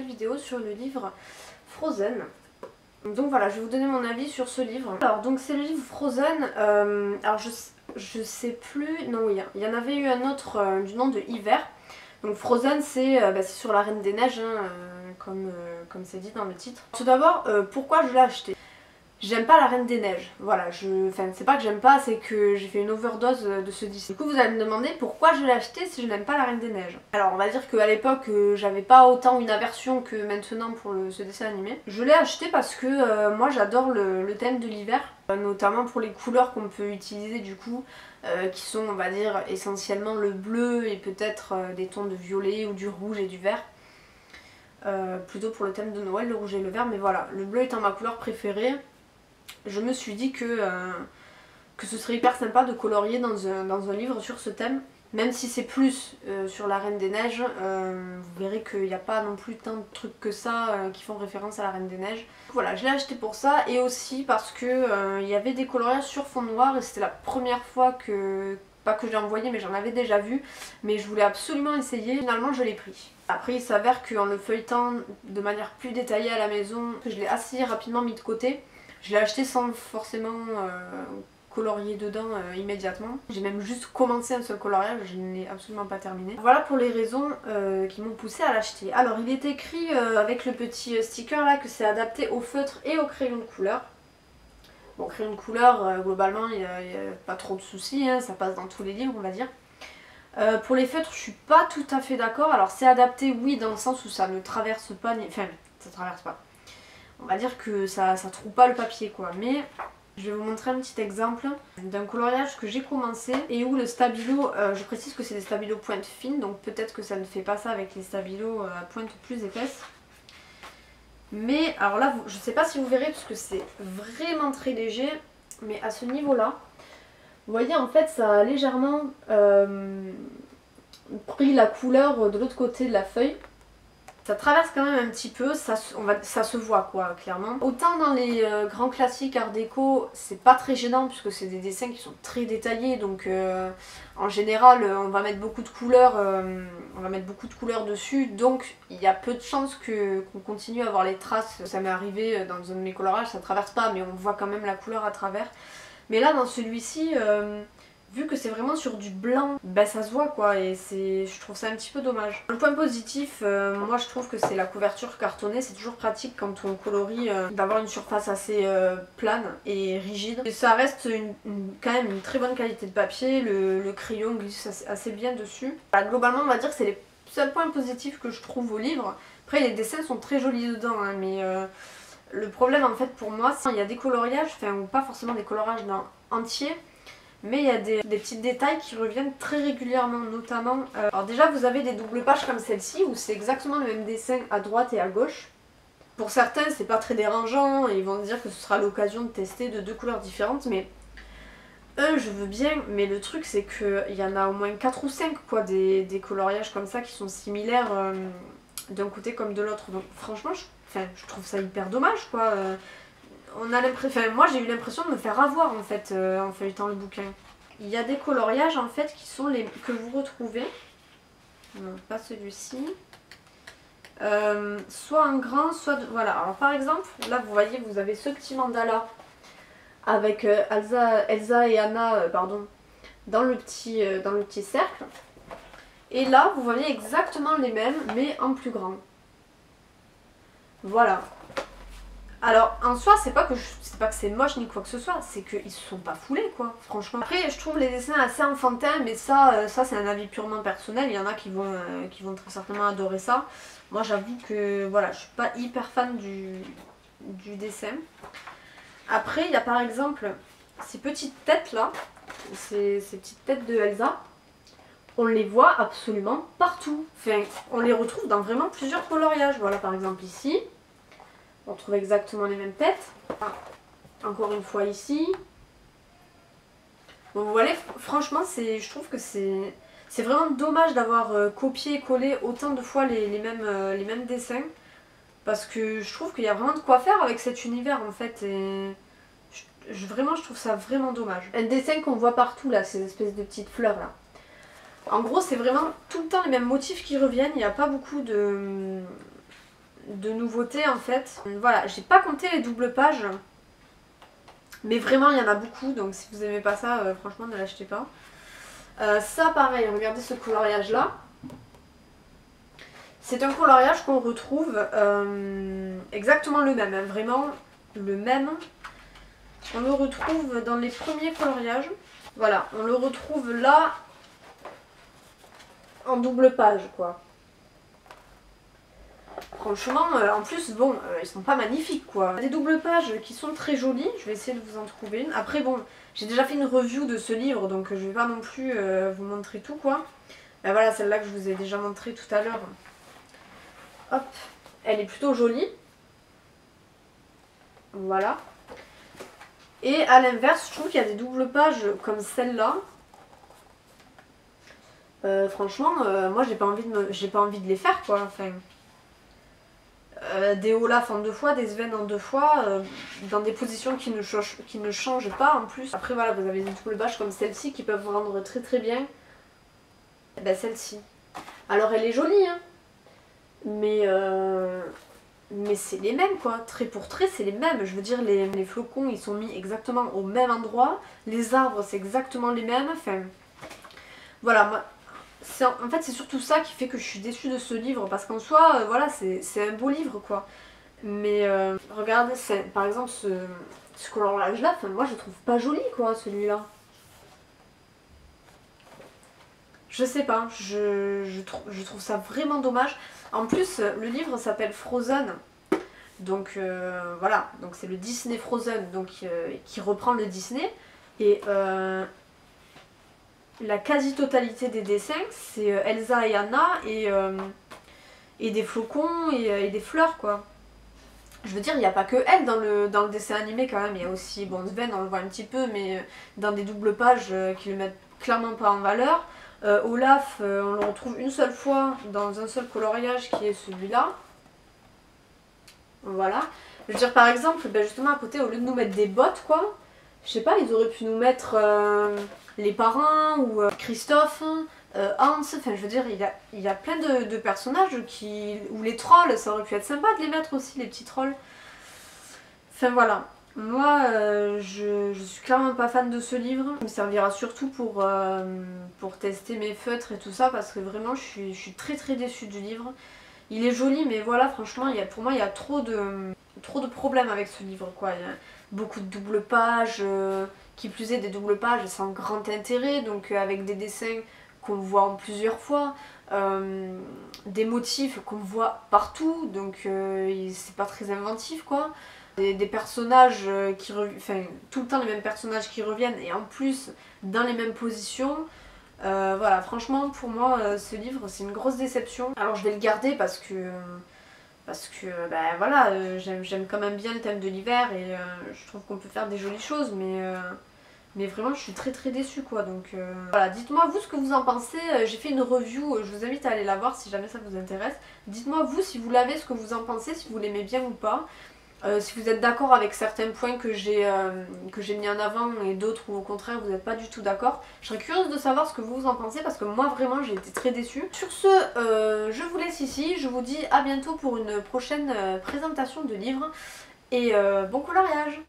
vidéo sur le livre Frozen. Donc voilà, je vais vous donner mon avis sur ce livre. Alors donc c'est le livre Frozen, alors je sais plus, non oui, il y en avait eu un autre du nom de Hiver. Donc Frozen c'est sur la Reine des Neiges, hein, comme c'est dit dans le titre. Tout d'abord, pourquoi je l'ai acheté? J'aime pas la Reine des Neiges, voilà, enfin c'est pas que j'aime pas, c'est que j'ai fait une overdose de ce Disney. Du coup vous allez me demander pourquoi je l'ai acheté si je n'aime pas la Reine des Neiges. Alors on va dire qu'à l'époque j'avais pas autant une aversion que maintenant pour ce dessin animé. Je l'ai acheté parce que moi j'adore le thème de l'hiver, notamment pour les couleurs qu'on peut utiliser du coup, qui sont on va dire essentiellement le bleu et peut-être des tons de violet ou du rouge et du vert. Plutôt pour le thème de Noël, le rouge et le vert, mais voilà, le bleu étant ma couleur préférée, je me suis dit que ce serait hyper sympa de colorier dans un livre sur ce thème. Même si c'est plus sur la Reine des Neiges, vous verrez qu'il n'y a pas non plus tant de trucs que ça qui font référence à la Reine des Neiges. Voilà, je l'ai acheté pour ça et aussi parce que il y avait des coloriages sur fond noir et c'était la première fois que... Pas que j'ai envoyé mais j'en avais déjà vu, mais je voulais absolument essayer, finalement je l'ai pris. Après il s'avère qu'en le feuilletant de manière plus détaillée à la maison, je l'ai assez rapidement mis de côté. Je l'ai acheté sans forcément colorier dedans immédiatement. J'ai même juste commencé un seul coloriage, je ne l'ai absolument pas terminé. Voilà pour les raisons qui m'ont poussé à l'acheter. Alors il est écrit avec le petit sticker là que c'est adapté au feutre et au crayon de couleur. Bon, crayon de couleur, globalement il n'y a pas trop de soucis, hein, ça passe dans tous les livres on va dire. Pour les feutres je suis pas tout à fait d'accord. Alors c'est adapté oui dans le sens où ça ne traverse pas, enfin ça traverse pas. On va dire que ça trouve pas le papier quoi, mais je vais vous montrer un petit exemple d'un coloriage que j'ai commencé et où le stabilo, je précise que c'est des stabilos pointe fine, donc peut-être que ça ne fait pas ça avec les stabilos à pointe plus épaisse. Mais alors là, je sais pas si vous verrez parce que c'est vraiment très léger, mais à ce niveau-là, vous voyez en fait ça a légèrement pris la couleur de l'autre côté de la feuille. Ça traverse quand même un petit peu, ça se voit quoi, clairement. Autant dans les grands classiques art déco, c'est pas très gênant puisque c'est des dessins qui sont très détaillés, donc en général on va mettre beaucoup de couleurs, dessus, donc il y a peu de chances qu'on continue à voir les traces. Ça m'est arrivé dans un de mes colorages, ça traverse pas mais on voit quand même la couleur à travers. Mais là dans celui-ci, vu que c'est vraiment sur du blanc, bah ça se voit quoi, et je trouve ça un petit peu dommage. Le point positif, moi je trouve que c'est la couverture cartonnée, c'est toujours pratique quand on colorie d'avoir une surface assez plane et rigide. Et ça reste quand même une très bonne qualité de papier, le crayon glisse assez bien dessus. Voilà, globalement on va dire que c'est les seuls points positifs que je trouve au livre. Après les dessins sont très jolis dedans, hein, mais le problème en fait pour moi, c'est qu'il y a des coloriages, enfin ou pas forcément des coloriages entiers, mais il y a des petits détails qui reviennent très régulièrement, notamment... alors déjà vous avez des doubles pages comme celle-ci où c'est exactement le même dessin à droite et à gauche. Pour certains c'est pas très dérangeant et ils vont dire que ce sera l'occasion de tester de deux couleurs différentes, mais je veux bien, mais le truc c'est qu'il y en a au moins 4 ou 5 quoi, des coloriages comme ça qui sont similaires d'un côté comme de l'autre. Donc franchement je trouve ça hyper dommage quoi. On a l'impression, moi j'ai eu l'impression de me faire avoir en fait en feuilletant le bouquin. Il y a des coloriages en fait qui sont les que vous retrouvez, non, pas celui-ci, soit en grand, soit voilà. Alors par exemple, là vous voyez vous avez ce petit mandala avec Elsa et Anna dans le petit cercle. Et là vous voyez exactement les mêmes mais en plus grand. Voilà. Alors en soi c'est pas que c'est moche ni quoi que ce soit, c'est qu'ils se sont pas foulés quoi, franchement. Après je trouve les dessins assez enfantins, mais ça c'est un avis purement personnel, il y en a qui vont très certainement adorer ça. Moi j'avoue que voilà, je suis pas hyper fan du dessin. Après il y a par exemple ces petites têtes là, ces petites têtes de Elsa, on les voit absolument partout. Enfin on les retrouve dans vraiment plusieurs coloriages, voilà par exemple ici. On trouve exactement les mêmes têtes. Encore une fois ici. Bon, vous voyez, franchement, je trouve que c'est vraiment dommage d'avoir copié et collé autant de fois les mêmes dessins. Parce que je trouve qu'il y a vraiment de quoi faire avec cet univers en fait. Et vraiment, je trouve ça vraiment dommage. Un dessin qu'on voit partout là, ces espèces de petites fleurs là. En gros, c'est vraiment tout le temps les mêmes motifs qui reviennent. Il n'y a pas beaucoup de nouveautés en fait. Voilà, j'ai pas compté les doubles pages. Mais vraiment il y en a beaucoup, donc si vous aimez pas ça, franchement ne l'achetez pas. Ça pareil, regardez ce coloriage là. C'est un coloriage qu'on retrouve exactement le même, hein, vraiment le même. On le retrouve dans les premiers coloriages. Voilà, on le retrouve là en double page quoi. Franchement, en plus, bon, ils sont pas magnifiques quoi. Des doubles pages qui sont très jolies, je vais essayer de vous en trouver une. Après bon, j'ai déjà fait une review de ce livre, donc je vais pas non plus vous montrer tout quoi. Voilà, celle-là que je vous ai déjà montré tout à l'heure. Hop, elle est plutôt jolie. Voilà. Et à l'inverse, je trouve qu'il y a des doubles pages comme celle-là. Franchement, moi j'ai pas envie de les faire quoi. Enfin, des Olaf en 2 fois, des Sven en 2 fois, dans des positions qui ne changent pas en plus. Après voilà, vous avez des doubles pages comme celle-ci qui peuvent vous rendre très très bien. Et ben celle-ci. Alors elle est jolie, hein, mais c'est les mêmes quoi, trait pour trait c'est les mêmes. Je veux dire, les flocons ils sont mis exactement au même endroit, les arbres c'est exactement les mêmes, enfin voilà, moi, en fait c'est surtout ça qui fait que je suis déçue de ce livre, parce qu'en soi, voilà, c'est un beau livre quoi. Mais regardez, par exemple ce coloriage là, moi je le trouve pas joli quoi celui-là. Je sais pas, je trouve ça vraiment dommage. En plus, le livre s'appelle Frozen. Donc voilà, donc c'est le Disney Frozen, donc qui reprend le Disney. Et la quasi-totalité des dessins, c'est Elsa et Anna et des flocons et des fleurs quoi. Je veux dire, il n'y a pas que elle dans le dessin animé quand même, il y a aussi, bon Sven on le voit un petit peu, mais dans des doubles pages qui le mettent clairement pas en valeur. Olaf, on le retrouve une seule fois dans un seul coloriage qui est celui-là. Voilà. Je veux dire, par exemple, ben justement à côté, au lieu de nous mettre des bottes, quoi, je sais pas, ils auraient pu nous mettre les parrains ou Christophe, Hans, enfin je veux dire, il y a plein de personnages ou les trolls, ça aurait pu être sympa de les mettre aussi, les petits trolls. Enfin voilà. Moi, je suis clairement pas fan de ce livre. Il me servira surtout pour tester mes feutres et tout ça, parce que vraiment je suis très très déçue du livre. Il est joli, mais voilà, franchement, pour moi il y a trop de problèmes avec ce livre quoi. Il y a beaucoup de doubles pages, qui plus est des doubles pages sans grand intérêt, donc avec des dessins qu'on voit en plusieurs fois, des motifs qu'on voit partout, donc c'est pas très inventif quoi. Des personnages enfin tout le temps les mêmes personnages qui reviennent, et en plus dans les mêmes positions. Voilà, franchement pour moi ce livre c'est une grosse déception. Alors je vais le garder parce que ben voilà, j'aime quand même bien le thème de l'hiver, et je trouve qu'on peut faire des jolies choses, mais vraiment je suis très très déçue quoi. Donc voilà, dites-moi vous ce que vous en pensez. J'ai fait une review, je vous invite à aller la voir si jamais ça vous intéresse. Dites-moi vous si vous l'avez, ce que vous en pensez, si vous l'aimez bien ou pas. Si vous êtes d'accord avec certains points que j'ai mis en avant, et d'autres où au contraire vous n'êtes pas du tout d'accord. Je serais curieuse de savoir ce que vous en pensez, parce que moi vraiment j'ai été très déçue. Sur ce, je vous laisse ici, je vous dis à bientôt pour une prochaine présentation de livres, et bon coloriage!